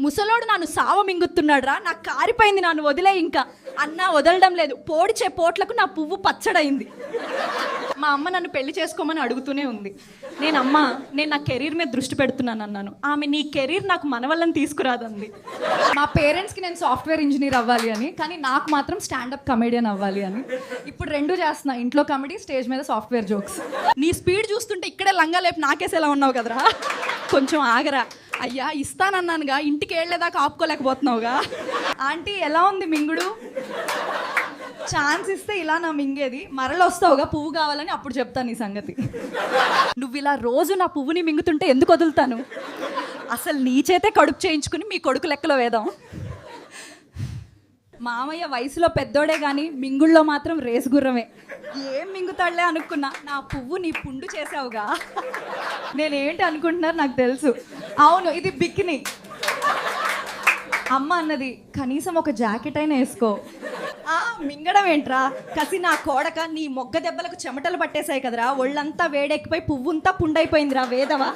ముసలోడు నన్ను సావ మింగుతున్నాడు రా, నాకు కారిపోయింది, నన్ను వదిలే ఇంకా అన్న వదలడం లేదు. పోడిచే పోట్లకు నా పువ్వు పచ్చడైంది. మా అమ్మ నన్ను పెళ్లి చేసుకోమని అడుగుతూనే ఉంది. నేను నా కెరీర్ మీద దృష్టి పెడుతున్నాను అన్నాను. ఆమె నీ కెరీర్ నాకు మన వల్లని తీసుకురాదంది. మా పేరెంట్స్కి నేను సాఫ్ట్వేర్ ఇంజనీర్ అవ్వాలి అని, కానీ నాకు మాత్రం స్టాండప్ కమెడియన్ అవ్వాలి అని. ఇప్పుడు రెండు చేస్తున్నా, ఇంట్లో కామెడీ, స్టేజ్ మీద సాఫ్ట్వేర్ జోక్స్. నీ స్పీడ్ చూస్తుంటే ఇక్కడే లంగా లేపు నాకేసేలా ఉన్నావు కదరా, కొంచెం ఆగరా. అయ్యా ఇస్తానన్నానుగా, ఇంటికి వెళ్ళేదాకా ఆపుకోలేకపోతున్నావుగా. ఆంటీ ఎలా ఉంది మింగుడు? ఛాన్స్ ఇస్తే ఇలా నా మింగేది, మరలు వస్తావుగా పువ్వు కావాలని, అప్పుడు చెప్తాను ఈ సంగతి. నువ్వు ఇలా రోజు నా పువ్వుని మింగుతుంటే ఎందుకు వదులుతాను? అసలు నీ చేతే కడుపు చేయించుకుని మీ కొడుకు లెక్కలో వేద్దాం. మామయ్య వయసులో పెద్దోడే కానీ మింగుళ్ళో మాత్రం రేసు గుర్రమే. ఏం మింగుతాడులే అనుకున్నా, నా పువ్వు నీ పుండు చేసావుగా. నేనేంటి అనుకుంటున్నారు నాకు తెలుసు. అవును, ఇది బికిని. అమ్మ అన్నది కనీసం ఒక జాకెట్ అయినా వేసుకో. మింగడం ఏంట్రా కసి నా కోడక, నీ మొగ్గ దెబ్బలకు చెమటలు పట్టేశాయి కదరా, ఒళ్ళంతా వేడెక్కిపోయి పువ్వుంతా పుండైపోయిందిరా వేదవా.